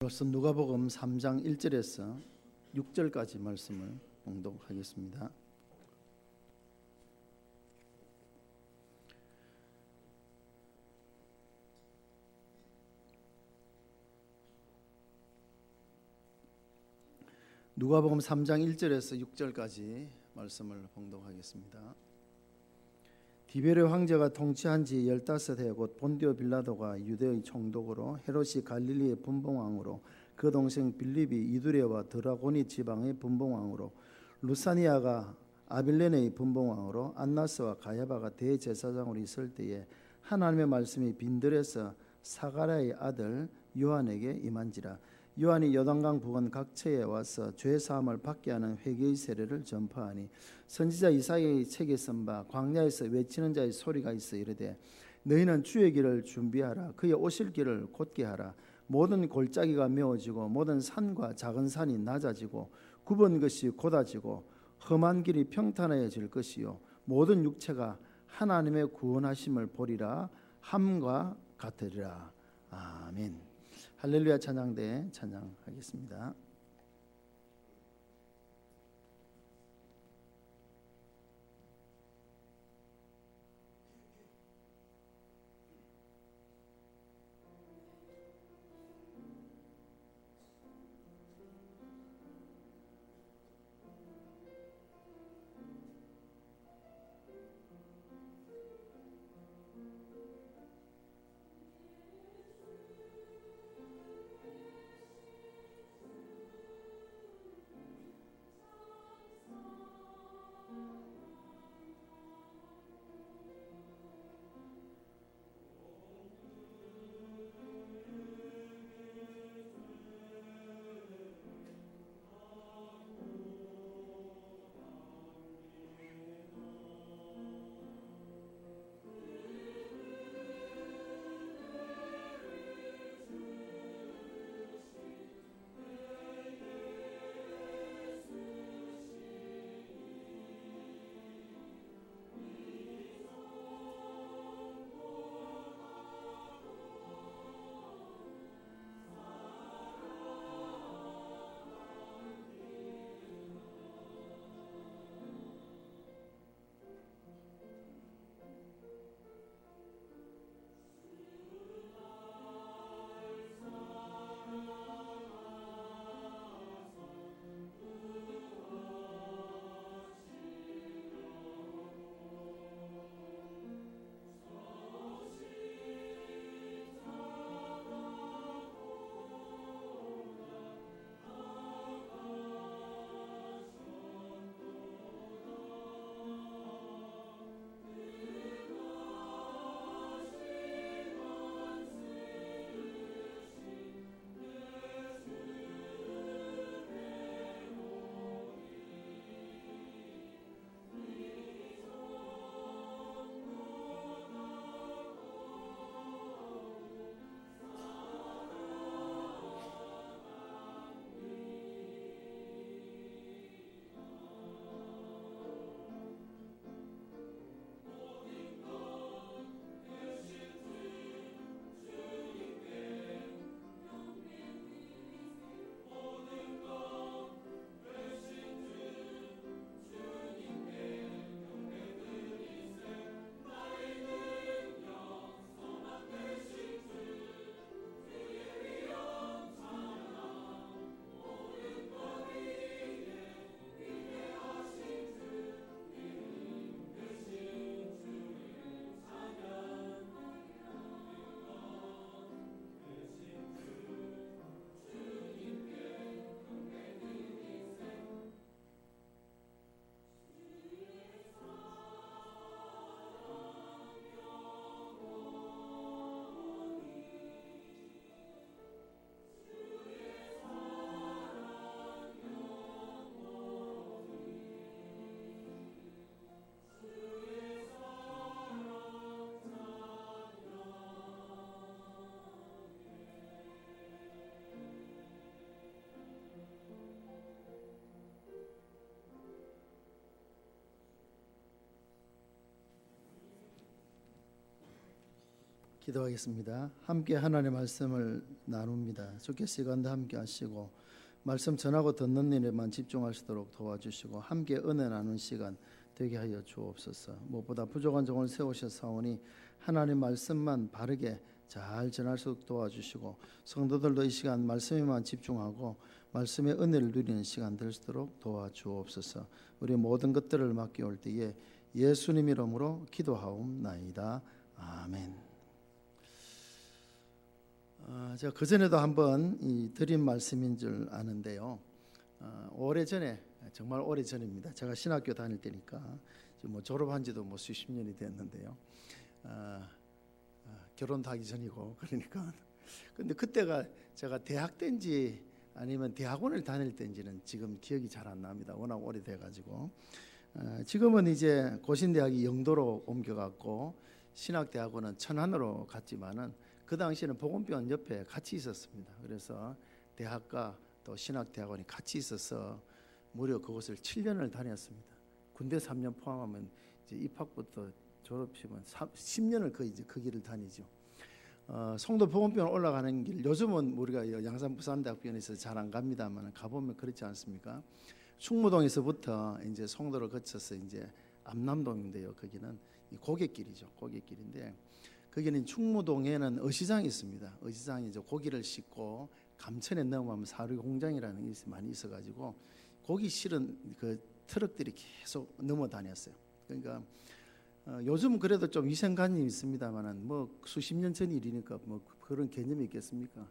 벌써 누가복음 3장 1절에서 6절까지 말씀을 봉독하겠습니다. 누가복음 3장 1절에서 6절까지 말씀을 봉독하겠습니다. 디베르 황제가 통치한 지 15해 곧 본디오 빌라도가 유대의 총독으로 헤롯이 갈릴리의 분봉왕으로 그 동생 빌립이 이두레와 드라고니 지방의 분봉왕으로 루사니아가 아빌레네의 분봉왕으로 안나스와 가야바가 대제사장으로 있을 때에 하나님의 말씀이 빈들에서 사가랴의 아들 요한에게 임한지라. 요한이 요단강 부근 각처에 와서 죄 사함을 받게 하는 회개의 세례를 전파하니 선지자 이사야의 책에 쓴 바 광야에서 외치는 자의 소리가 있어 이르되 너희는 주의 길을 준비하라. 그의 오실 길을 곧게 하라. 모든 골짜기가 메워지고 모든 산과 작은 산이 낮아지고 굽은 것이 곧아지고 험한 길이 평탄해질 것이요 모든 육체가 하나님의 구원하심을 보리라 함과 같으리라. 아멘. 할렐루야. 찬양대 찬양하겠습니다. 기도하겠습니다. 함께 하나님의 말씀을 나눕니다. 주께 시간도 함께 하시고 말씀 전하고 듣는 일에만 집중할 수 있도록 도와주시고 함께 은혜 나누는 시간 되게 하여 주옵소서. 무엇보다 부족한 종을 세우셨사오니 하나님 말씀만 바르게 잘 전할 수 있도록 도와주시고 성도들도 이 시간 말씀에만 집중하고 말씀의 은혜를 누리는 시간 될 수 있도록 도와주옵소서. 우리 모든 것들을 맡겨올 때에 예수님 이름으로 기도하옵나이다. 아멘. 제가 그전에도 한번 드린 말씀인 줄 아는데요. 오래전에, 정말 오래전입니다. 제가 신학교 다닐 때니까 뭐 졸업한 지도 뭐 수십 년이 됐는데요. 결혼도 하기 전이고 그러니까. 근데 그때가 제가 대학 때인지 아니면 대학원을 다닐 때인지는 지금 기억이 잘 안 납니다. 워낙 오래돼가지고. 지금은 이제 고신대학이 영도로 옮겨갔고 신학대학원은 천안으로 갔지만은 그 당시에는 보건병원 옆에 같이 있었습니다. 그래서 대학과 또 신학대학원이 같이 있어서 무려 그곳을 7년을 다녔습니다. 군대 3년 포함하면 이제 입학부터 졸업시면 10년을 거의 이제 그 길을 다니죠. 송도 보건병원 올라가는 길, 요즘은 우리가 양산 부산대학병원에서 잘 안 갑니다만 가보면 그렇지 않습니까? 충무동에서부터 이제 송도를 거쳐서 이제 암남동인데요. 거기는 고갯길이죠. 고갯길인데 거기는 충무동에는 어시장이 있습니다. 어시장이 이제 고기를 싣고 감천에 넘어가면 사료 공장이라는 게 많이 있어가지고 고기 실은 그 트럭들이 계속 넘어 다녔어요. 그러니까 요즘 그래도 좀 위생관념이 있습니다만은 뭐 수십 년 전 일이니까 뭐 그런 개념이 있겠습니까?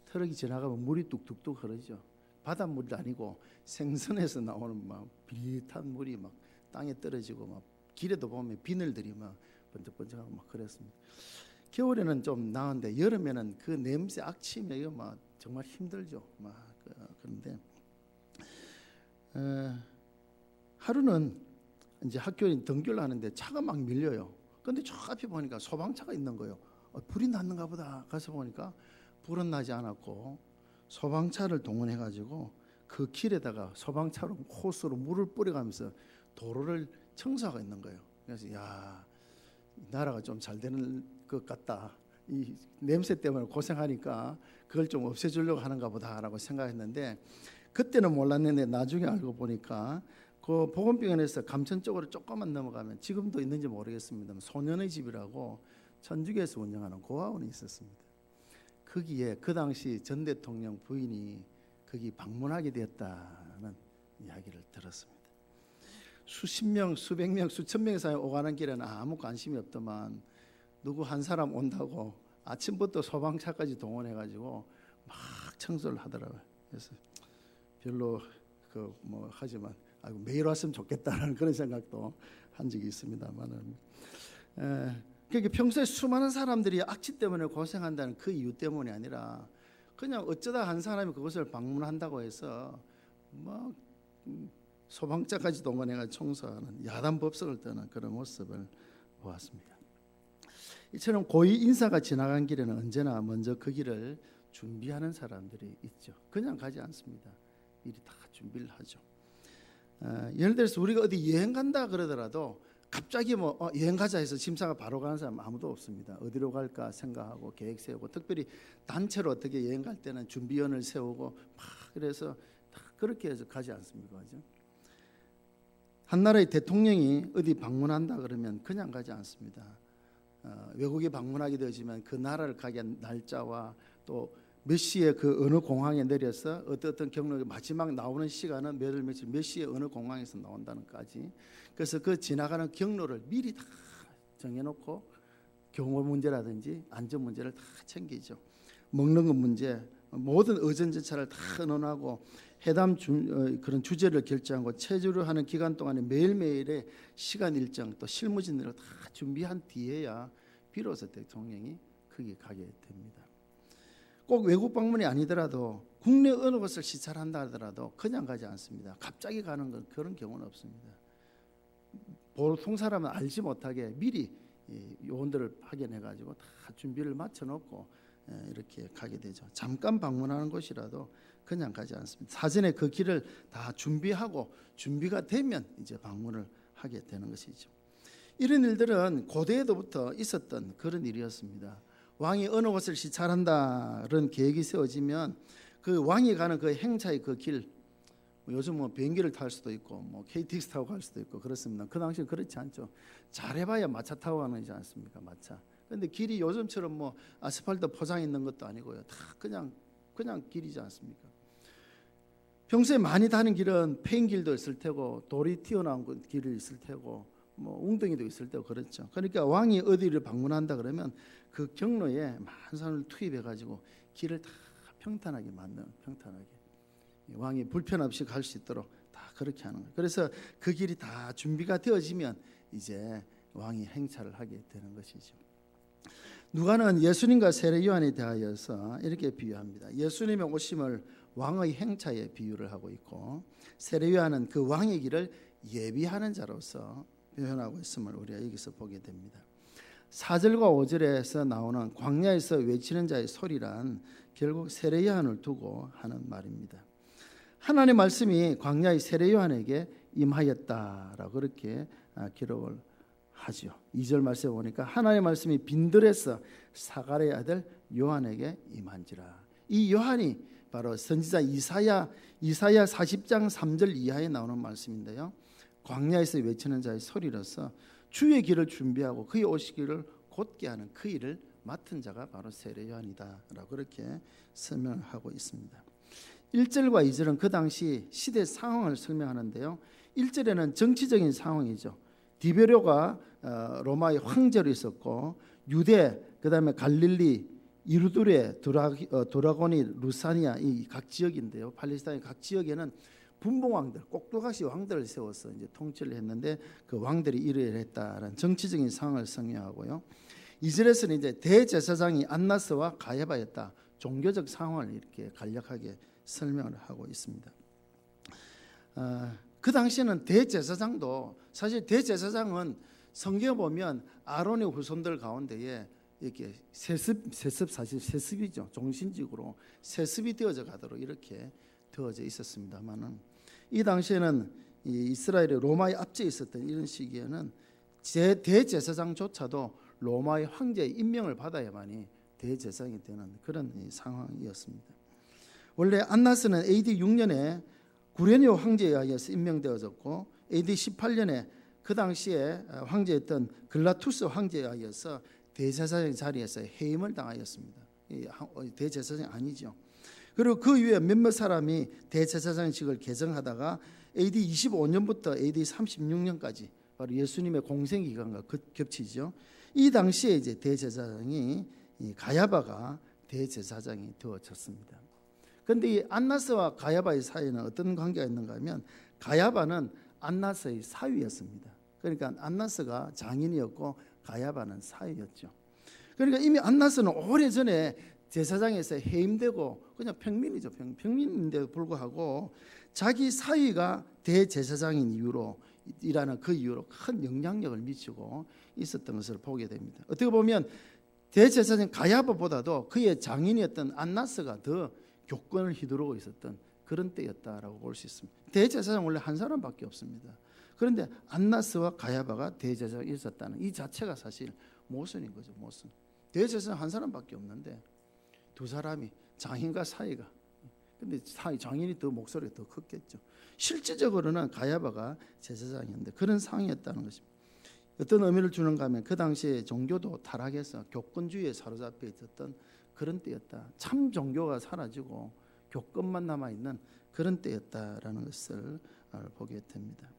트럭이 지나가면 물이 뚝뚝뚝 흐르죠. 바닷물이 아니고 생선에서 나오는 막 비릿한 물이 막 땅에 떨어지고 막 길에도 보면 비늘들이 막 번쩍번쩍하고 막 그랬습니다. 겨울에는 좀 나은데 여름에는 그 냄새 악취며 막 정말 힘들죠. 막 그런데 하루는 이제 학교에 등교를 하는데 차가 막 밀려요. 근데 저 앞에 보니까 소방차가 있는 거예요. 불이 났는가 보다 가서 보니까 불은 나지 않았고 소방차를 동원해 가지고 그 길에다가 소방차로 호스로 물을 뿌려가면서 도로를 청소하고 있는 거예요. 그래서 야, 나라가 좀 잘 되는 것 같다. 이 냄새 때문에 고생하니까 그걸 좀 없애주려고 하는가 보다라고 생각했는데 그때는 몰랐는데 나중에 알고 보니까 그 보건병원에서 감천 쪽으로 조금만 넘어가면 지금도 있는지 모르겠습니다만 소년의 집이라고 천주교에서 운영하는 고아원이 있었습니다. 거기에 그 당시 전 대통령 부인이 거기 방문하게 되었다는 이야기를 들었습니다. 수십 명, 수백 명, 수천 명의 사람이 오가는 길에는 아무 관심이 없더만 누구 한 사람 온다고 아침부터 소방차까지 동원해가지고 막 청소를 하더라고요. 그래서 별로 뭐 하지만 아이고 매일 왔으면 좋겠다는 그런 생각도 한 적이 있습니다만은. 그러니까 평소에 수많은 사람들이 악취 때문에 고생한다는 그 이유 때문이 아니라 그냥 어쩌다 한 사람이 그것을 방문한다고 해서 막 소방차까지 동원해가 청소하는 야단 법석을 떠는 그런 모습을 보았습니다. 이처럼 고위 인사가 지나간 길에는 언제나 먼저 그 길을 준비하는 사람들이 있죠. 그냥 가지 않습니다. 미리 다 준비를 하죠. 예를 들어서 우리가 어디 여행 간다 그러더라도 갑자기 뭐 여행 가자 해서 심사가 바로 가는 사람 아무도 없습니다. 어디로 갈까 생각하고 계획 세우고 특별히 단체로 어떻게 여행 갈 때는 준비연을 세우고 막 그래서 다 그렇게 해서 가지 않습니까? 그죠? 한 나라의 대통령이 어디 방문한다 그러면 그냥 가지 않습니다. 외국에 방문하게 되지만 그 나라를 가게 한 날짜와 또 몇 시에 그 어느 공항에 내려서 어떤 경로에 마지막 나오는 시간은 몇 월 며칠 몇 시에 어느 공항에서 나온다는까지. 그래서 그 지나가는 경로를 미리 다 정해놓고 경호 문제라든지 안전 문제를 다 챙기죠. 먹는 것 문제, 모든 의전 절차를 다 의논하고 회담 그런 주제를 결정하고 체조를 하는 기간 동안에 매일매일의 시간 일정 또 실무진들을 다 준비한 뒤에야 비로소 대통령이 거기 가게 됩니다. 꼭 외국 방문이 아니더라도 국내 어느 곳을 시찰한다 하더라도 그냥 가지 않습니다. 갑자기 가는 건 그런 경우는 없습니다. 보통 사람은 알지 못하게 미리 요원들을 파견해가지고 다 준비를 마쳐놓고 이렇게 가게 되죠. 잠깐 방문하는 곳이라도 그냥 가지 않습니다. 사전에 그 길을 다 준비하고 준비가 되면 이제 방문을 하게 되는 것이죠. 이런 일들은 고대에도부터 있었던 그런 일이었습니다. 왕이 어느 곳을 시찰한다 그런 계획이 세워지면 그 왕이 가는 그 행차의 그 길, 요즘 뭐 비행기를 탈 수도 있고 뭐 KTX 타고 갈 수도 있고 그렇습니다. 그 당시에 그렇지 않죠. 잘해봐야 마차 타고 가는 거지 않습니까? 마차. 그런데 길이 요즘처럼 뭐 아스팔트 포장 있는 것도 아니고요. 다 그냥 길이지 않습니까? 평소에 많이 다는 길은 패인 길도 있을 테고 돌이 튀어나온 길이 있을 테고 뭐 웅덩이도 있을 테고 그렇죠. 그러니까 왕이 어디를 방문한다 그러면 그 경로에 많은 사람을 투입해 가지고 길을 다 평탄하게 만드는, 평탄하게 왕이 불편 없이 갈 수 있도록 다 그렇게 하는 거예요. 그래서 그 길이 다 준비가 되어지면 이제 왕이 행차를 하게 되는 것이죠. 누가는 예수님과 세례 요한에 대하여서 이렇게 비유합니다. 예수님의 오심을 왕의 행차에 비유를 하고 있고, 세례 요한은 그 왕의 길을 예비하는 자로서 표현하고 있음을 우리가 여기서 보게 됩니다. 4절과 5절에서 나오는 광야에서 외치는 자의 소리란 결국 세례 요한을 두고 하는 말입니다. 하나님의 말씀이 광야의 세례 요한에게 임하였다라고 그렇게 기록을 하죠. 2절 말씀에 보니까 하나님의 말씀이 빈들에서 사가랴의 아들 요한에게 임한지라. 이 요한이 바로 선지자 이사야 40장 3절 이하에 나오는 말씀인데요. 광야에서 외치는 자의 소리로서 주의 길을 준비하고 그의 오시기를 곧게 하는 그 일을 맡은 자가 바로 세례 요한이다라고 그렇게 설명하고 있습니다. 1절과 2절은 그 당시 시대 상황을 설명하는데요. 1절에는 정치적인 상황이죠. 디베료가 로마의 황제로 있었고, 유대, 그다음에 갈릴리, 이루두레, 도라고니, 루사니아 이 각 지역인데요. 팔레스타인 각 지역에는 분봉왕들, 꼭두각시 왕들을 세워서 이제 통치를 했는데 그 왕들이 이를 했다라는 정치적인 상황을 설명하고요. 2절에서는 이제 대제사장이 안나스와 가야바였다. 종교적 상황을 이렇게 간략하게 설명을 하고 있습니다. 그 당시에는 대제사장도 사실 대제사장은 성경에 보면 아론의 후손들 가운데에 이렇게 세습이죠. 종신직으로 세습이 되어져 가도록 이렇게 되어져 있었습니다만은 이 당시에는 이 이스라엘의 로마의 압제에 있었던 이런 시기에는 대제사장조차도 로마의 황제의 임명을 받아야만이 대제사장이 되는 그런 상황이었습니다. 원래 안나스는 AD 6년에 구레뇨 황제에 의해서 임명되어졌고 AD 18년에 그 당시에 황제였던 글라투스 황제에 의해서 대제사장 자리에서 해임을 당하였습니다. 대제사장이 아니죠. 그리고 그 이후에 몇몇 사람이 대제사장직을 개정하다가 AD 25년부터 AD 36년까지 바로 예수님의 공생 기간과 겹치죠. 이 당시에 이제 대제사장이 가야바가 대제사장이 되어졌습니다. 그런데 이 안나스와 가야바의 사이에는 어떤 관계가 있는가 하면 가야바는 안나스의 사위였습니다. 그러니까 안나스가 장인이었고 가야바는 사위였죠. 그러니까 이미 안나스는 오래전에 제사장에서 해임되고 그냥 평민이죠. 평민인데도 불구하고 자기 사위가 대제사장인 이유로 이라는 그 이유로 큰 영향력을 미치고 있었던 것을 보게 됩니다. 어떻게 보면 대제사장 가야바보다도 그의 장인이었던 안나스가 더 교권을 휘두르고 있었던 그런 때였다라고 볼 수 있습니다. 대제사장 원래 한 사람밖에 없습니다. 그런데 안나스와 가야바가 대제사장이 있었다는 이 자체가 사실 모순인 거죠. 모순. 대제사장 한 사람밖에 없는데 두 사람이 장인과 사위가, 근데 장인이 더 목소리가 더 컸겠죠. 실질적으로는 가야바가 제사장이었는데 그런 상황이었다는 것입니다. 어떤 의미를 주는가 하면 그 당시에 종교도 타락해서 교권주의에 사로잡혀 있었던 그런 때였다. 참 종교가 사라지고 교권만 남아있는 그런 때였다라는 것을 보게 됩니다.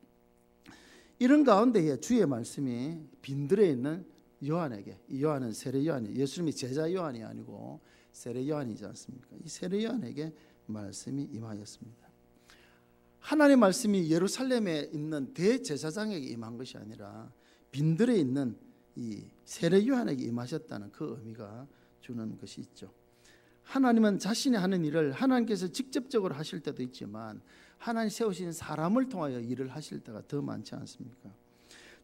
이런 가운데에 주의 말씀이 빈들에 있는 요한에게, 이 요한은 세례 요한이, 예수님이 제자 요한이 아니고 세례 요한이지 않습니까? 이 세례 요한에게 말씀이 임하였습니다. 하나님의 말씀이 예루살렘에 있는 대제사장에게 임한 것이 아니라 빈들에 있는 이 세례 요한에게 임하셨다는 그 의미가 주는 것이 있죠. 하나님은 자신이 하는 일을 하나님께서 직접적으로 하실 때도 있지만 하나님 세우신 사람을 통하여 일을 하실 때가 더 많지 않습니까?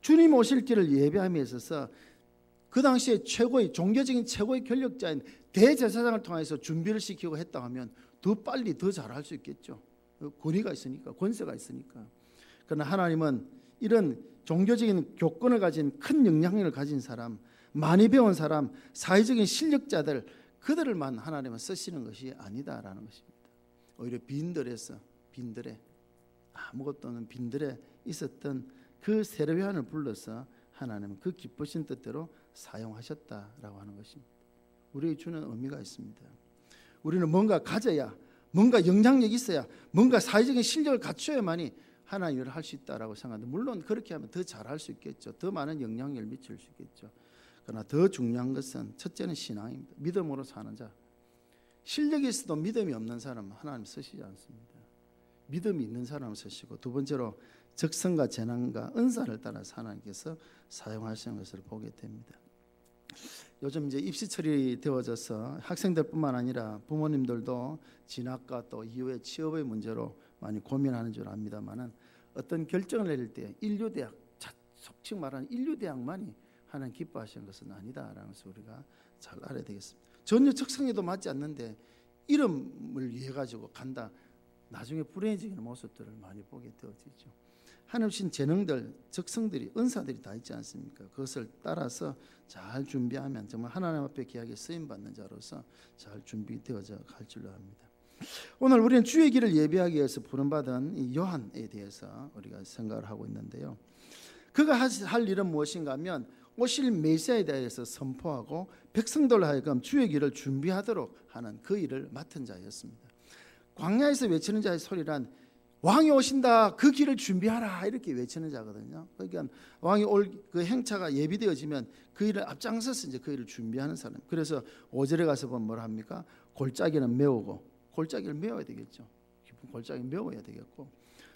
주님 오실 길을 예배함에 있어서 그 당시에 종교적인 최고의 권력자인 대제사장을 통해서 준비를 시키고 했다 하면 더 빨리 더 잘할 수 있겠죠. 권위가 있으니까, 권세가 있으니까. 그러나 하나님은 이런 종교적인 교권을 가진 큰 영향력을 가진 사람, 많이 배운 사람, 사회적인 실력자들, 그들만 하나님은 쓰시는 것이 아니다라는 것입니다. 오히려 빈들에 아무것도 없는 빈들에 있었던 그 세례요한을 불러서 하나님은 그 기쁘신 뜻대로 사용하셨다라고 하는 것입니다. 우리에게 주는 의미가 있습니다. 우리는 뭔가 가져야, 뭔가 영향력이 있어야, 뭔가 사회적인 실력을 갖춰야만이 하나님 일을 할 수 있다라고 생각하는데, 물론 그렇게 하면 더 잘할 수 있겠죠. 더 많은 영향력을 미칠 수 있겠죠. 그러나 더 중요한 것은 첫째는 신앙입니다. 믿음으로 사는 자. 실력이 있어도 믿음이 없는 사람은 하나님 쓰시지 않습니다. 믿음이 있는 사람을 쓰시고, 두 번째로 적성과 재난과 은사를 따라서 하나님께서 사용하시는 것을 보게 됩니다. 요즘 이제 입시철이 되어져서 학생들뿐만 아니라 부모님들도 진학과 또 이후에 취업의 문제로 많이 고민하는 줄 압니다만은, 어떤 결정을 내릴 때 인류대학, 속칭 말하는 인류대학만이 하나님 기뻐하시는 것은 아니다라는 것을 우리가 잘 알아야 되겠습니다. 전혀 적성에도 맞지 않는데 이름을 위해 가지고 간다, 나중에 불행해지는 모습들을 많이 보게 되어지죠. 하나님 주신 재능들, 적성들이, 은사들이 다 있지 않습니까? 그것을 따라서 잘 준비하면 정말 하나님 앞에 귀하게 쓰임받는 자로서 잘 준비되어져 갈 줄로 압니다. 오늘 우리는 주의 길을 예비하기 위해서 부름받은 이 요한에 대해서 우리가 생각을 하고 있는데요. 그가 할 일은 무엇인가 하면 오실 메시아에 대해서 선포하고 백성들로 하여금 주의 길을 준비하도록 하는 그 일을 맡은 자였습니다. 광야에서 외치는 자의 소리란 왕이 오신다, 그 길을 준비하라, 이렇게 외치는 자거든요. 그러니까 왕이 올 그 행차가 예비되어지면 그 일을 앞장서서 이제 그 일을 준비하는 사람. 그래서 5절에 가서 보면 뭐라 합니까? 골짜기는 메우고, 골짜기를 메워야 되겠죠. 깊은 골짜기 메워야 되겠고,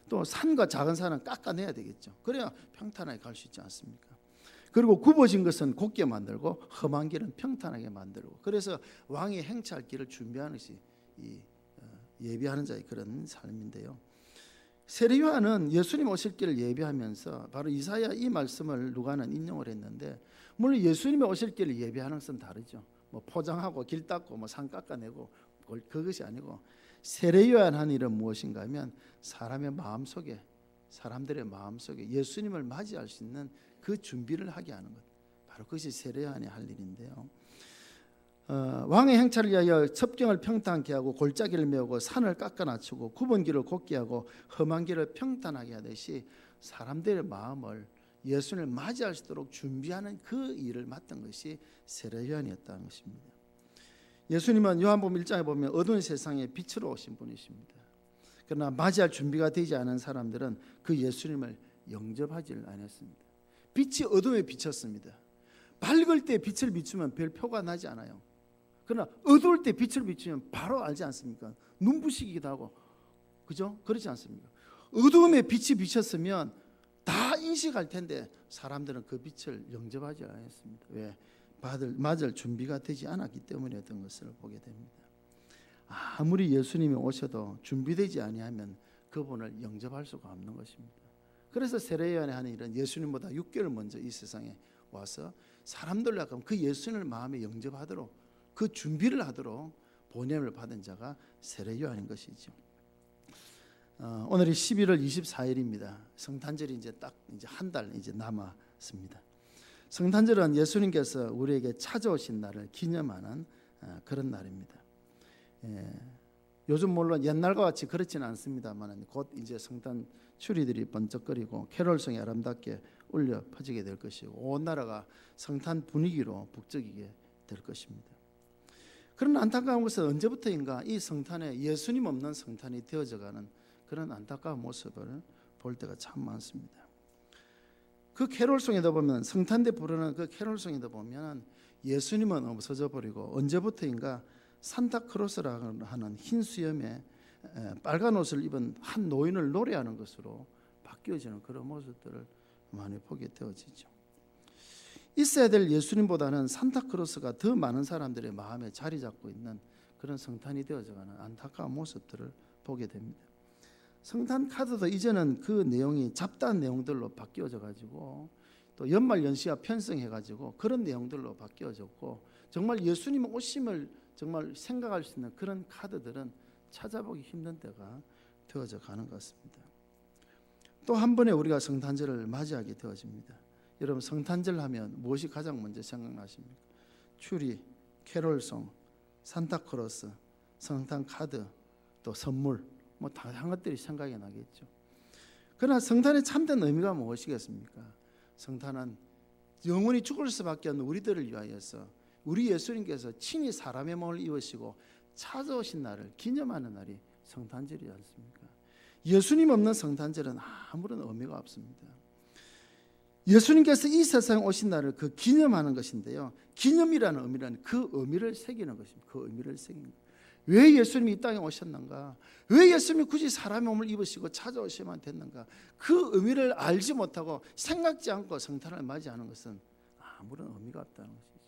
또 산과 작은 산은 깎아내야 되겠죠. 그래야 평탄하게 갈 수 있지 않습니까? 그리고 굽어진 것은 곱게 만들고 험한 길은 평탄하게 만들고, 그래서 왕이 행차할 길을 준비하는 것이 이 예비하는 자의 그런 삶인데요. 세례 요한은 예수님 오실 길을 예비하면서 바로 이사야 이 말씀을 누가는 인용을 했는데, 물론 예수님의 오실 길을 예비하는 것은 다르죠. 뭐 포장하고 길 닦고 뭐 산 깎아내고 그것이 아니고, 세례 요한 한 일은 무엇인가 하면 사람의 마음속에, 사람들의 마음속에 예수님을 맞이할 수 있는 그 준비를 하게 하는 것, 바로 그것이 세례 요한이 할 일인데요. 왕의 행차를 위하여 첩경을 평탄케 하고 골짜기를 메우고 산을 깎아 낮추고 굽은 길을 곧게 하고 험한 길을 평탄하게 하듯이 사람들의 마음을 예수님을 맞이할 수 있도록 준비하는 그 일을 맡은 것이 세례 요한이었다는 것입니다. 예수님은 요한복음 1장에 보면 어두운 세상에 빛으로 오신 분이십니다. 그러나 맞이할 준비가 되지 않은 사람들은 그 예수님을 영접하지 않았습니다. 빛이 어둠에 비쳤습니다. 밝을 때 빛을 비추면 별 표가 나지 않아요. 그러나 어두울 때 빛을 비추면 바로 알지 않습니까? 눈부시기도 하고, 그죠? 그렇지 않습니까? 어두움에 빛이 비쳤으면 다 인식할 텐데 사람들은 그 빛을 영접하지 않았습니다. 왜? 맞을 준비가 되지 않았기 때문이었던 것을 보게 됩니다. 아무리 예수님이 오셔도 준비되지 아니하면 그분을 영접할 수가 없는 것입니다. 그래서 세례 요한이 하는 일은 예수님보다 6개월 먼저 이 세상에 와서 사람들로 하여금 그 예수님을 마음에 영접하도록, 그 준비를 하도록 보냄을 받은 자가 세례 요한인 것이죠. 오늘이 11월 24일입니다. 성탄절이 이제 딱 이제 한 달 이제 남았습니다. 성탄절은 예수님께서 우리에게 찾아오신 날을 기념하는 그런 날입니다. 요즘 물론 옛날과 같이 그렇지는 않습니다만 곧 이제 성탄 추리들이 번쩍거리고 캐롤성이 아름답게 울려 퍼지게 될 것이고, 온 나라가 성탄 분위기로 북적이게 될 것입니다. 그런 안타까운 것은 언제부터인가 이 성탄에 예수님 없는 성탄이 되어져가는 그런 안타까운 모습을 볼 때가 참 많습니다. 그 캐롤송에도 보면, 성탄 때 부르는 그 캐롤송에도 보면 예수님은 없어져 버리고 언제부터인가 산타크로스라고 하는 흰 수염에 빨간 옷을 입은 한 노인을 노래하는 것으로 바뀌어지는 그런 모습들을 많이 보게 되어지죠. 있어야 될 예수님보다는 산타크로스가 더 많은 사람들의 마음에 자리 잡고 있는 그런 성탄이 되어져가는 안타까운 모습들을 보게 됩니다. 성탄 카드도 이제는 그 내용이 잡다한 내용들로 바뀌어져 가지고, 또 연말 연시와 편성해 가지고 그런 내용들로 바뀌어졌고, 정말 예수님 오심을 정말 생각할 수 있는 그런 카드들은 찾아보기 힘든 때가 되어져 가는 것 같습니다. 또 한 번에 우리가 성탄절을 맞이하게 되어집니다. 여러분 성탄절 하면 무엇이 가장 먼저 생각나십니까? 추리, 캐롤송, 산타크로스, 성탄 카드, 또 선물, 뭐 다양한 것들이 생각이 나겠죠. 그러나 성탄의 참된 의미가 무엇이겠습니까? 성탄은 영원히 죽을 수밖에 없는 우리들을 위하여서 우리 예수님께서 친히 사람의 몸을 입으시고 찾아오신 날을 기념하는 날이 성탄절이지 않습니까? 예수님 없는 성탄절은 아무런 의미가 없습니다. 예수님께서 이 세상에 오신 날을 그 기념하는 것인데요, 기념이라는 의미는 그 의미를 새기는 것입니다. 그 의미를 새기는 것. 왜 예수님이 이 땅에 오셨는가? 왜 예수님이 굳이 사람의 몸을 입으시고 찾아오셔야만 됐는가? 그 의미를 알지 못하고 생각지 않고 성탄을 맞이하는 것은 아무런 의미가 없다는 것이죠.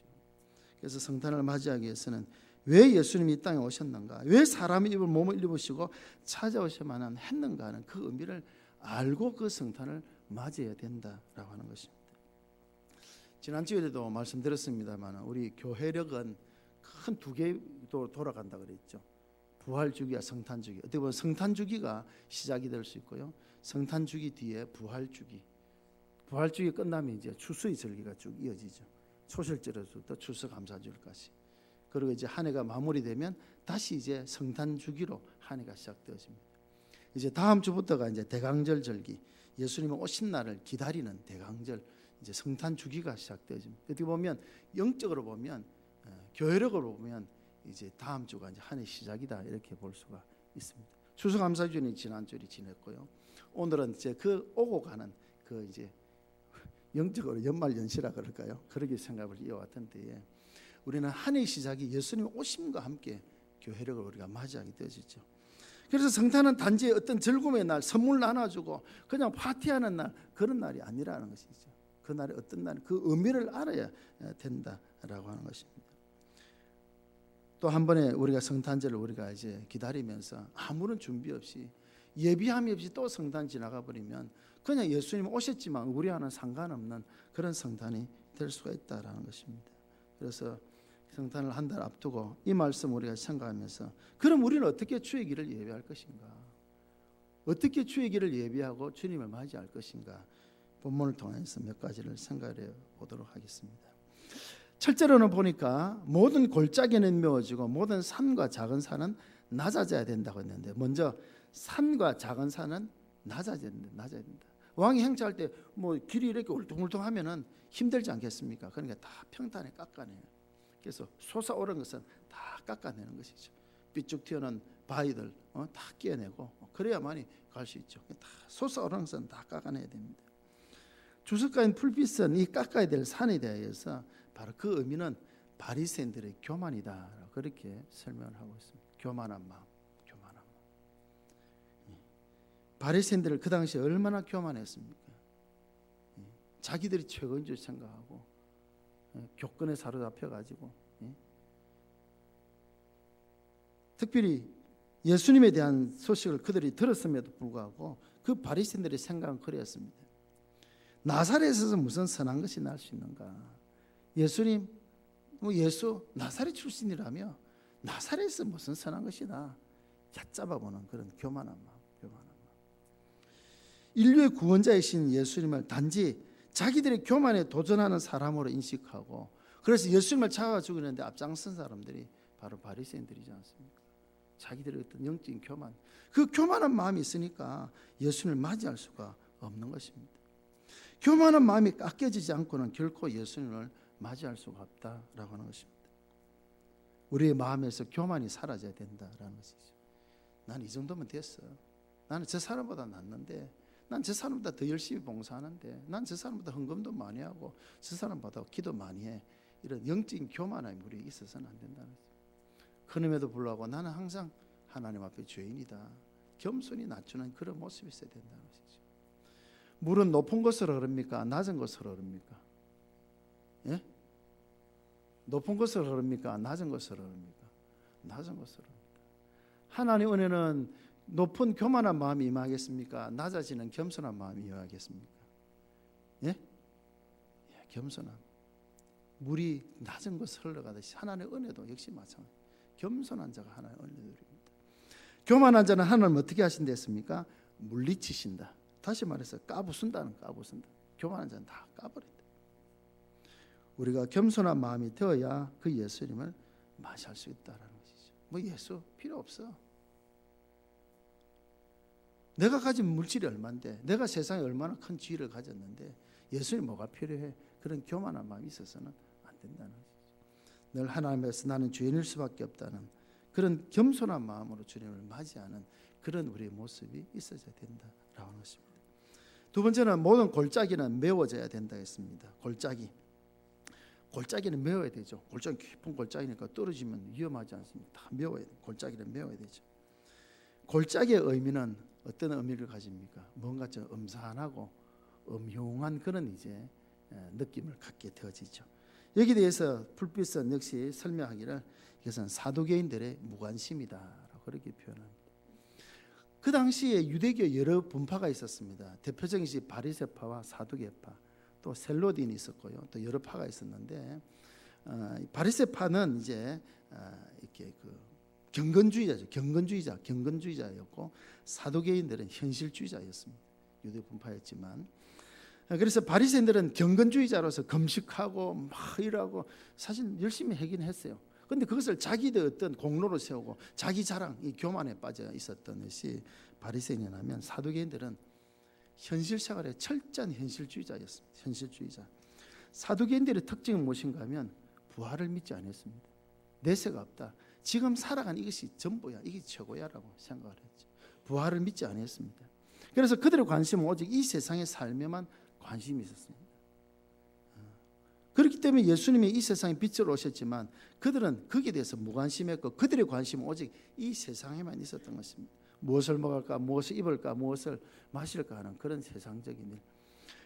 그래서 성탄을 맞이하기 위해서는 왜 예수님이 이 땅에 오셨는가? 왜 사람의 몸을 입으시고 찾아오셔야만 했는가 하는 그 의미를 알고 그 성탄을 맞이해야 된다라고 하는 것입니다. 지난 주에도 말씀드렸습니다만 우리 교회력은 큰 두 개로 돌아간다 그랬죠. 부활주기와 성탄주기. 어떻게 보면 성탄주기가 시작이 될 수 있고요, 성탄주기 뒤에 부활주기. 부활주기 끝나면 이제 추수의 절기가 쭉 이어지죠. 초실절에서부터 추수감사절까지. 그리고 이제 한 해가 마무리되면 다시 이제 성탄주기로 한 해가 시작되어집니다. 이제 다음 주부터가 이제 대강절 절기, 예수님이 오신 날을 기다리는 대강절, 이제 성탄주기가 시작되어집니다. 어떻게 보면 영적으로 보면, 교회력으로 보면 이제 다음 주가 이제 한 해 시작이다 이렇게 볼 수가 있습니다. 추수감사주는 지난주에 지냈고요. 오늘은 이제 그 오고 가는 그 이제 영적으로 연말연시라 그럴까요? 그렇게 생각을 이어왔던 때에 우리는 한 해 시작이 예수님 오심과 함께 교회력을 우리가 맞이하게 되어지죠. 그래서 성탄은 단지 어떤 즐거움의 날, 선물 나눠주고 그냥 파티하는 날, 그런 날이 아니라는 것이죠. 그 날이 어떤 날, 그 의미를 알아야 된다라고 하는 것입니다. 또 한 번에 우리가 성탄절을 우리가 이제 기다리면서 아무런 준비 없이 예비함이 없이 또 성탄 지나가 버리면 그냥 예수님 오셨지만 우리와는 상관없는 그런 성탄이 될 수가 있다라는 것입니다. 그래서 성탄을 한 달 앞두고 이 말씀 우리가 생각하면서, 그럼 우리는 어떻게 주의 길을 예비할 것인가? 어떻게 주의 길을 예비하고 주님을 맞이할 것인가? 본문을 통해서 몇 가지를 생각해 보도록 하겠습니다. 첫째로는 보니까 모든 골짜기는 메워지고 모든 산과 작은 산은 낮아져야 된다고 했는데, 먼저 산과 작은 산은 낮아져야 된다. 왕이 행차할 때 뭐 길이 이렇게 울퉁불퉁하면은 힘들지 않겠습니까? 그러니까 다 평탄에 깎아내요. 그래서 솟아오른 것은 다 깎아내는 것이죠. 삐쭉 튀어나온 바위들 다 끼어내고 그래야만이 갈 수 있죠. 다 솟아오른 것은 다 깎아내야 됩니다. 주석가인 풀빛은 이 깎아야 될 산에 대해서 바로 그 의미는 바리새인들의 교만이다, 그렇게 설명을 하고 있습니다. 교만한 마음. 바리새인들을 그 당시에 얼마나 교만했습니까? 자기들이 최고인 줄 생각하고 교권에 사로잡혀가지고, 특별히 예수님에 대한 소식을 그들이 들었음에도 불구하고 그 바리새인들의 생각은 그랬습니다. 나사렛에서 무슨 선한 것이 날 수 있는가? 예수님, 예수 나사렛 출신이라며 나사렛에서 무슨 선한 것이다, 얕잡아보는 그런 교만한 마음. 인류의 구원자이신 예수님을 단지 자기들의 교만에 도전하는 사람으로 인식하고, 그래서 예수님을 잡아 죽이는데 앞장선 사람들이 바로 바리새인들이지 않습니까? 자기들의 어떤 영적인 교만, 그 교만한 마음이 있으니까 예수님을 맞이할 수가 없는 것입니다. 교만한 마음이 깎여지지 않고는 결코 예수님을 맞이할 수가 없다라고 하는 것입니다. 우리의 마음에서 교만이 사라져야 된다라는 것이죠. 나는 이 정도면 됐어. 나는 저 사람보다 낫는데, 난 저 사람보다 더 열심히 봉사하는데, 난 저 사람보다 헌금도 많이 하고 저 사람보다 기도 많이 해. 이런 영적인 교만함이 우리에 있어서는 안 된다는 거죠. 그럼에도 불구하고 나는 항상 하나님 앞에 죄인이다, 겸손히 낮추는 그런 모습이 있어야 된다는 것이죠. 물은 높은 곳으로 흐릅니까? 낮은 곳으로 흐릅니까? 예? 높은 곳으로 흐릅니까? 낮은 곳으로 흐릅니까? 낮은 곳으로 흐릅니다. 하나님 은혜는 높은 교만한 마음이 임하겠습니까? 낮아지는 겸손한 마음이 임하겠습니까? 예? 겸손함. 물이 낮은 곳을 흘러가듯이 하나님의 은혜도 역시 마찬가지. 겸손한 자가 하나님의 은혜를 누립니다. 교만한 자는 하나님 어떻게 하신댔습니까? 물리치신다. 다시 말해서 까부순다는 까부순다. 교만한 자는 다 까버린다. 우리가 겸손한 마음이 되어야 그 예수님을 맞이할 수 있다라는 것이죠. 뭐 예수 필요 없어. 내가 가진 물질이 얼마인데, 내가 세상에 얼마나 큰 지위를 가졌는데 예수님 뭐가 필요해? 그런 교만한 마음이 있어서는 안 된다는 것이죠. 늘 하나님에서 나는 죄인일 수밖에 없다는 그런 겸손한 마음으로 주님을 맞이하는 그런 우리의 모습이 있어야 된다라는 것입니다. 두 번째는 모든 골짜기는 메워져야 된다 했습니다. 골짜기는 메워야 되죠. 골짜기 깊은 골짜기니까 떨어지면 위험하지 않습니까? 다 메워야 돼. 골짜기는 메워야 되죠. 골짜기의 의미는 어떤 의미를 가집니까? 뭔가 좀 음산하고 음흉한 그런 이제 느낌을 갖게 되어지죠. 여기에 대해서 풀빛은 역시 설명하기를 이것은 사두개인들의 무관심이다라고 그렇게 표현합니다. 그 당시에 유대교 여러 분파가 있었습니다. 대표적인 것이 바리새파와 사두개파, 또 셀로딘이 있었고요. 또 여러 파가 있었는데 바리새파는 이제 이렇게 경건주의자였고 사두개인들은 현실주의자였습니다. 유대 분파였지만 그래서 바리새인들은 경건주의자로서 금식하고 막 일하고 사실 열심히 하긴 했어요. 그런데 그것을 자기들 어떤 공로로 세우고 자기 자랑, 이 교만에 빠져 있었던 것이 바리새인이라면 사두개인들은 현실 생활에 철저한 현실주의자였습니다. 현실주의자. 사두개인들의 특징은 무엇인가 하면 부활을 믿지 않았습니다. 내세가 없다. 지금 살아가는 이것이 전부야. 이게 최고야라고 생각을 했죠. 부활을 믿지 않았습니다. 그래서 그들의 관심은 오직 이 세상의 삶에만 관심이 있었습니다. 그렇기 때문에 예수님이 이 세상에 빛으로 오셨지만 그들은 거기에 대해서 무관심했고 그들의 관심은 오직 이 세상에만 있었던 것입니다. 무엇을 먹을까, 무엇을 입을까, 무엇을 마실까 하는 그런 세상적인 일.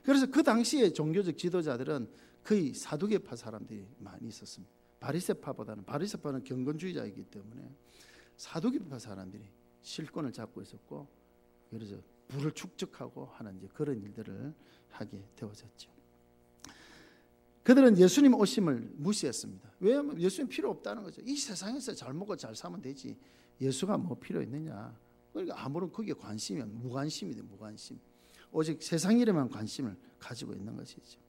그래서 그 당시에 종교적 지도자들은 거의 사두개파 사람들이 많이 있었습니다. 바리새파는 경건주의자이기 때문에 사두개파 사람들이 실권을 잡고 있었고, 그래서 부를 축적하고 하는 이제 그런 일들을 하게 되어졌죠. 그들은 예수님 오심을 무시했습니다. 왜냐하면 예수님 필요 없다는 거죠. 이 세상에서 잘 먹고 잘 사면 되지 예수가 뭐 필요 있느냐. 그러니까 아무런 거기에 관심이면 무관심이돼. 무관심. 오직 세상 일에만 관심을 가지고 있는 것이죠.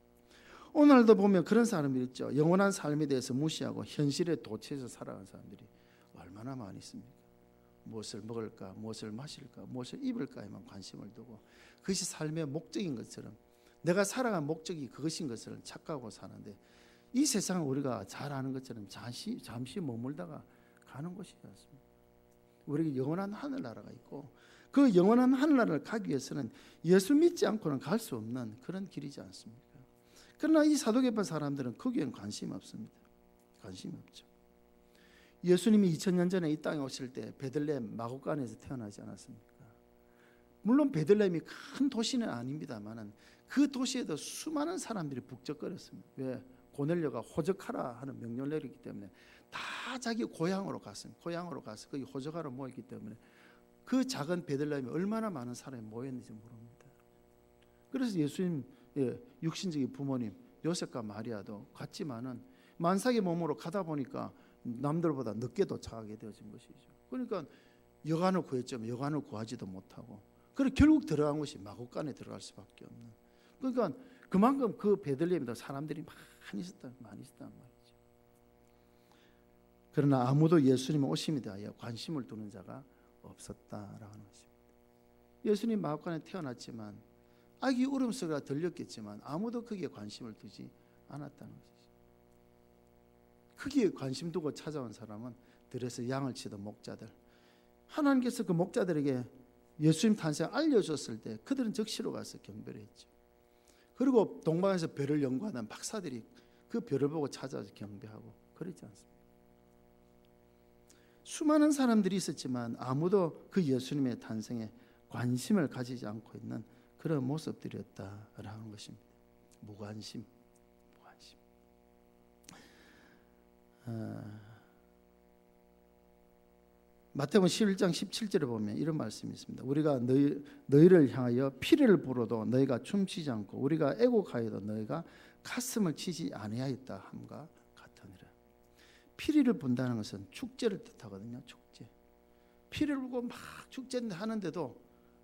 오늘도 보면 그런 사람들이 있죠. 영원한 삶에 대해서 무시하고 현실에 도취해서 살아가는 사람들이 얼마나 많이 있습니까? 무엇을 먹을까, 무엇을 마실까, 무엇을 입을까에만 관심을 두고 그것이 삶의 목적인 것처럼, 내가 살아간 목적이 그것인 것을 착각하고 사는데, 이 세상은 우리가 잘 아는 것처럼 잠시 머물다가 가는 곳이지 않습니까? 우리에게 영원한 하늘나라가 있고, 그 영원한 하늘나라를 가기 위해서는 예수 믿지 않고는 갈 수 없는 그런 길이지 않습니까? 그러나 이 사두개파 사람들은 거기에는 관심이 없습니다. 관심이 없죠. 예수님이 2000년 전에 이 땅에 오실 때 베들레헴 마곡간에서 태어나지 않았습니까? 물론 베들레헴이 큰 도시는 아닙니다만 그 도시에도 수많은 사람들이 북적거렸습니다. 왜? 고넬료가 호적하라 하는 명령을 내리기 때문에 다 자기 고향으로 갔습니다. 고향으로 가서 거기 호적하러 모였기 때문에 그 작은 베들레헴에 얼마나 많은 사람이 모였는지 모릅니다. 그래서 예수님 육신적인 부모님 요셉과 마리아도 갔지만은 만삭의 몸으로 가다 보니까 남들보다 늦게 도착하게 되어진 것이죠. 그러니까 여관을 구했지만 여관을 구하지도 못하고, 그리고 결국 들어간 것이 마곡간에 들어갈 수밖에 없는. 그러니까 그만큼 그 베들레헴에도 사람들이 많이 있었단 말이죠. 그러나 아무도 예수님 오심에 대하여 관심을 두는 자가 없었다라는 것입니다. 예수님 마곡간에 태어났지만 아기 울음소리가 들렸겠지만 아무도 거기에 관심을 두지 않았다는 것이죠. 거기에 관심 두고 찾아온 사람은 들에서 양을 치던 목자들, 하나님께서 그 목자들에게 예수님 탄생을 알려줬을 때 그들은 즉시로 가서 경배를 했죠. 그리고 동방에서 별을 연구하는 박사들이 그 별을 보고 찾아와서 경배하고 그러지 않습니까? 수많은 사람들이 있었지만 아무도 그 예수님의 탄생에 관심을 가지지 않고 있는 그런 모습들이었다라는 것입니다. 무관심. 마태복음 11장 17절에 보면 이런 말씀이 있습니다. 우리가 너희를 향하여 피를 불어도 너희가 춤추지 않고 우리가 애곡하여도 너희가 가슴을 치지 아니하였다 함과 같으니라. 피리를 분다는 것은 축제를 뜻하거든요. 축제. 피를 불고 막 축제인데 하는데도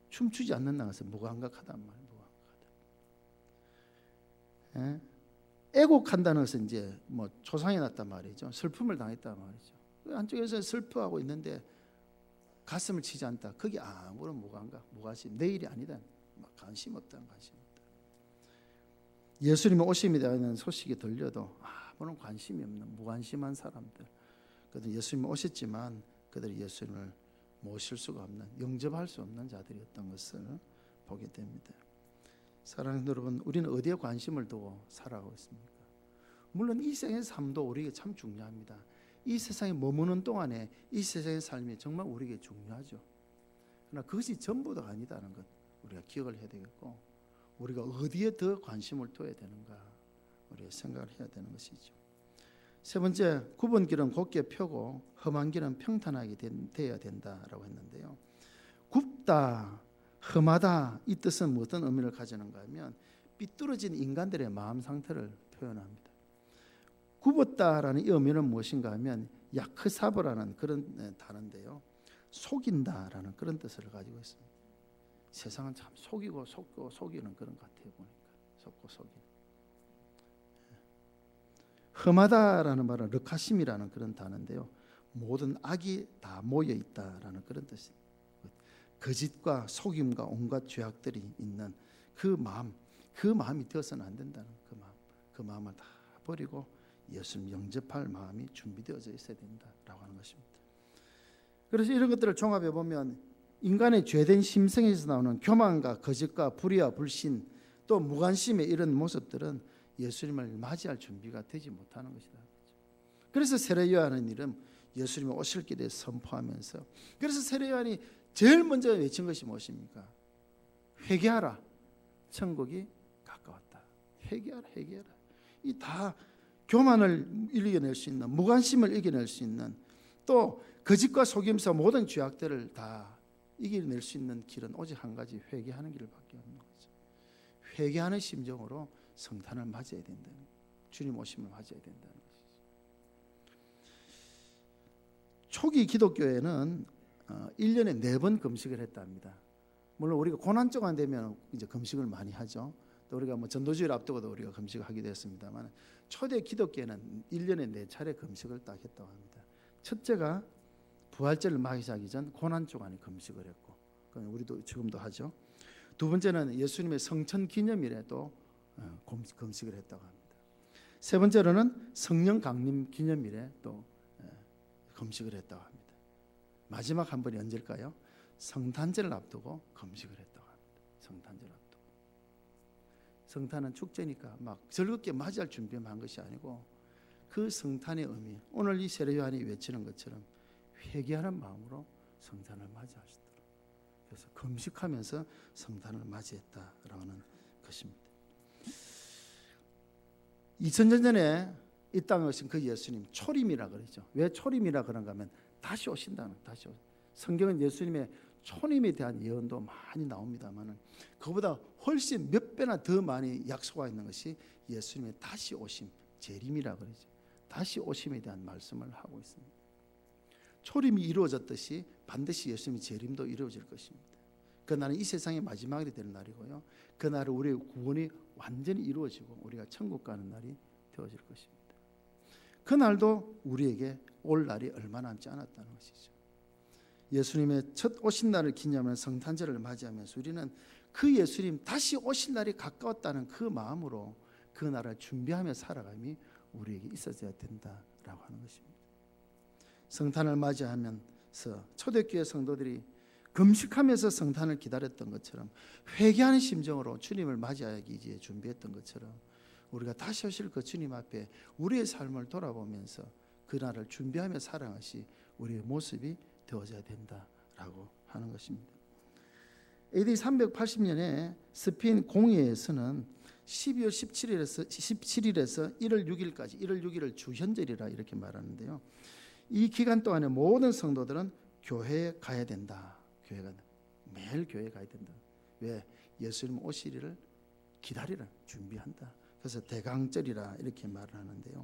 춤추지 않는다는 것은 무감각하단 말이에요. 무감각하다. 애곡한다는 것은 이제 뭐 초상이 났단 말이죠. 슬픔을 당했단 말이죠. 한쪽에서 슬퍼하고 있는데 가슴을 치지 않다. 그게 아무런 무관심, 내일이 아니다. 관심 없다. 관심 없다. 예수님의 오심에 대한 소식이 들려도 아무런 관심이 없는 무관심한 사람들. 그들 예수님이 오셨지만 그들이 예수님을 모실 수가 없는, 영접할 수 없는 자들이었던 것을 보게 됩니다. 사랑하는 여러분, 우리는 어디에 관심을 두고 살아가고 있습니까? 물론 이 세상의 삶도 우리에게 참 중요합니다. 이 세상에 머무는 동안에 이 세상의 삶이 정말 우리에게 중요하죠. 그러나 그것이 전부가 아니다는 것 우리가 기억을 해야 되겠고, 우리가 어디에 더 관심을 둬야 되는가 우리가 생각을 해야 되는 것이죠. 세 번째, 굽은 길은 곧게 펴고 험한 길은 평탄하게 되어야 된다라고 했는데요. 굽다, 험하다 이 뜻은 어떤 의미를 가지는가 하면 삐뚤어진 인간들의 마음 상태를 표현합니다. 굽었다라는 이 의미는 무엇인가 하면 야크사브라는 그런 단어인데요, 속인다라는 그런 뜻을 가지고 있습니다. 세상은 참 속이고 속이는 그런 것 같아요. 보니까 속고 속이는. 험하다라는 말은 르카심이라는 그런 단어인데요, 모든 악이 다 모여 있다라는 그런 뜻입니다. 거짓과 속임과 온갖 죄악들이 있는 그 마음이 되어서는 안 된다는 그 마음을 다 버리고 예수님 영접할 마음이 준비되어져 있어야 된다라고 하는 것입니다. 그래서 이런 것들을 종합해 보면 인간의 죄된 심성에서 나오는 교만과 거짓과 불의와 불신, 또 무관심의 이런 모습들은 예수님을 맞이할 준비가 되지 못하는 것이다. 그래서 세례 요한은 이름 예수님이 오실 길에 선포하면서, 그래서 세례 요한이 제일 먼저 외친 것이 무엇입니까? 회개하라, 천국이 가까웠다. 회개하라. 이 다 교만을 이겨낼 수 있는, 무관심을 이겨낼 수 있는, 또 거짓과 속임서 모든 죄악들을 다 이겨낼 수 있는 길은 오직 한 가지, 회개하는 길밖에 없는 거죠. 회개하는 심정으로 성탄을 맞이해야 된다는, 주님 오심을 맞이해야 된다는 것이죠. 초기 기독교에는 1년에 4번 금식을 했답니다. 물론 우리가 고난주간 되면 이제 금식을 많이 하죠. 또 우리가 뭐 전도주일 앞두고도 우리가 금식을 하게 됐습니다만, 초대 기독교에는 1년에 4차례 금식을 딱 했다고 합니다. 첫째가 부활절을 맞이하기 전 고난주간에 금식을 했고, 우리도 지금도 하죠. 두 번째는 예수님의 성천 기념일에도 금식을 했다고 합니다. 세 번째로는 성령 강림 기념일에 또 금식을 했다고 합니다. 마지막 한 번이 언제일까요? 성탄절을 앞두고 금식을 했다고 합니다. 성탄절을 앞두고. 성탄은 축제니까 막 즐겁게 맞이할 준비만 한 것이 아니고, 그 성탄의 의미, 오늘 이 세례 요한이 외치는 것처럼 회개하는 마음으로 성탄을 맞이하시도록, 그래서 금식하면서 성탄을 맞이했다라는 것입니다. 2000년 전에 이 땅에 오신 그 예수님, 초림이라 그러죠. 왜 초림이라 그런가 하면 다시 오신다는, 성경은 예수님의 초림에 대한 예언도 많이 나옵니다만, 그보다 훨씬 몇 배나 더 많이 약속하고 있는 것이 예수님의 다시 오심, 재림이라 그러죠. 다시 오심에 대한 말씀을 하고 있습니다. 초림이 이루어졌듯이 반드시 예수님의 재림도 이루어질 것입니다. 그날은 이 세상의 마지막이 되는 날이고요, 그날은 우리의 구원이 완전히 이루어지고 우리가 천국 가는 날이 되어질 것입니다. 그날도 우리에게 올 날이 얼마 남지 않았다는 것이죠. 예수님의 첫 오신 날을 기념하는 성탄절을 맞이하면서 우리는 그 예수님 다시 오신 날이 가까웠다는 그 마음으로 그 날을 준비하며 살아감이 우리에게 있어져야 된다라고 하는 것입니다. 성탄을 맞이하면서 초대교회 성도들이 금식하면서 성탄을 기다렸던 것처럼, 회개하는 심정으로 주님을 맞이하기 이제 준비했던 것처럼, 우리가 다시 오실 그 주님 앞에 우리의 삶을 돌아보면서 그날을 준비하며 살아가는 것이 우리의 모습이 되어져야 된다라고 하는 것입니다. AD 380년에 스페인 공예에서는 12월 17일에서 1월 6일까지, 1월 6일을 주현절이라 이렇게 말하는데요, 이 기간 동안에 모든 성도들은 교회에 가야 된다. 매일 교회에 가야 된다. 왜? 예수님 오시리를 기다리라, 준비한다. 그래서 대강절이라 이렇게 말을 하는데요,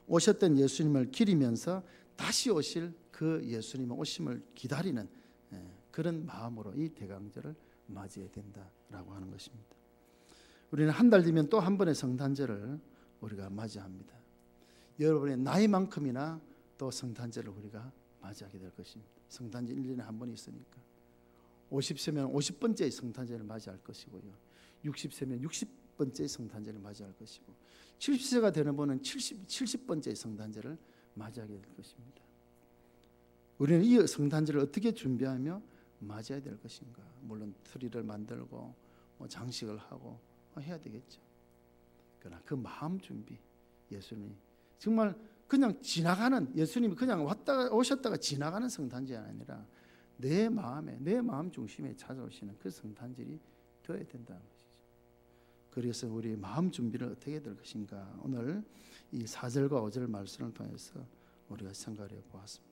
오셨던 예수님을 기리면서 다시 오실 그 예수님의 오심을 기다리는 그런 마음으로 이 대강절을 맞이해야 된다라고 하는 것입니다. 우리는 한 달 뒤면 또 한 번의 성탄절을 우리가 맞이합니다. 여러분의 나이만큼이나 또 성탄절을 우리가 맞이하게 될 것입니다. 성탄절 1년에 한 번 있으니까 50세면 50번째의 성탄절을 맞이할 것이고요, 60세면 60번째의 성탄절을 맞이할 것이고, 70세가 되는 분은 70번째의 성탄절을 맞이하게 될 것입니다. 우리는 이 성탄절을 어떻게 준비하며 맞이해야 될 것인가? 물론 트리를 만들고 장식을 하고 해야 되겠죠. 그러나 그 마음 준비, 예수님이 정말 그냥 지나가는, 예수님이 그냥 오셨다가 지나가는 성탄절이 아니라 내 마음에, 내 마음 중심에 찾아오시는 그 성탄절이 되어야 된다는 것이죠. 그래서 우리 마음 준비를 어떻게 해야 될 것인가, 오늘 이 4절과 5절 말씀을 통해서 우리가 생각해 보았습니다.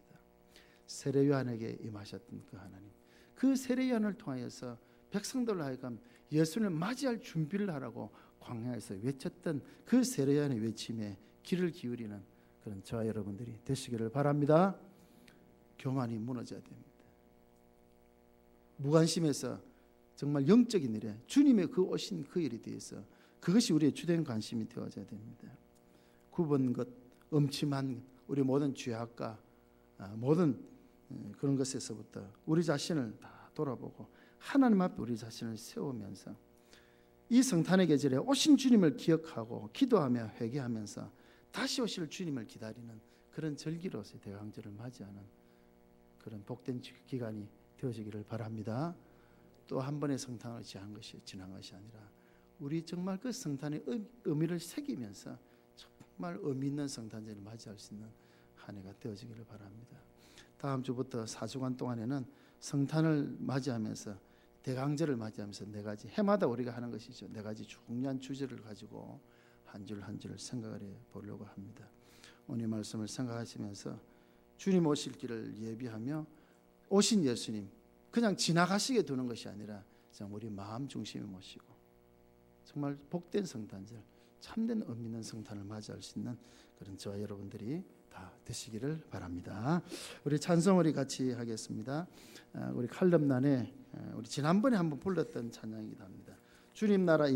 세례 요한에게 임하셨던 그 하나님, 그 세례 요한을 통하여서 백성들로 하여금 예수님을 맞이할 준비를 하라고 광야에서 외쳤던 그 세례 요한의 외침에 귀를 기울이는 그런 저와 여러분들이 되시기를 바랍니다. 교만이 무너져야 됩니다. 무관심에서 정말 영적인 일에 주님의 그 오신 그 일에 대해서 그것이 우리의 주된 관심이 되어져야 됩니다. 굽은 것, 음침한 우리 모든 죄악과 모든 그런 것에서부터 우리 자신을 다 돌아보고 하나님 앞에 우리 자신을 세우면서 이 성탄의 계절에 오신 주님을 기억하고 기도하며 회개하면서 다시 오실 주님을 기다리는 그런 절기로서의 대강절을 맞이하는 그런 복된 기간이 되어지기를 바랍니다. 또 한 번의 성탄을 지난 것이 아니라 우리 정말 그 성탄의 의미를 새기면서 정말 의미 있는 성탄절을 맞이할 수 있는 한 해가 되어지기를 바랍니다. 다음 주부터 4주간 동안에는 성탄을 맞이하면서 대강절을 맞이하면서 네 가지, 해마다 우리가 하는 것이죠. 네 가지 중요한 주제를 가지고 한 줄 한 줄을 생각을 해 보려고 합니다. 오늘 말씀을 생각하시면서 주님 오실 길을 예비하며 오신 예수님 그냥 지나가시게 두는 것이 아니라 우리 마음 중심에 모시고 정말 복된 성탄절, 참된 의미 있는 성탄을 맞이할 수 있는 그런 저와 여러분들이 다 되시기를 바랍니다. 우리 찬송 우리 같이 하겠습니다. 우리 칼럼난에 우리 지난번에 한번 불렀던 찬양이기도 합니다. 주님 나라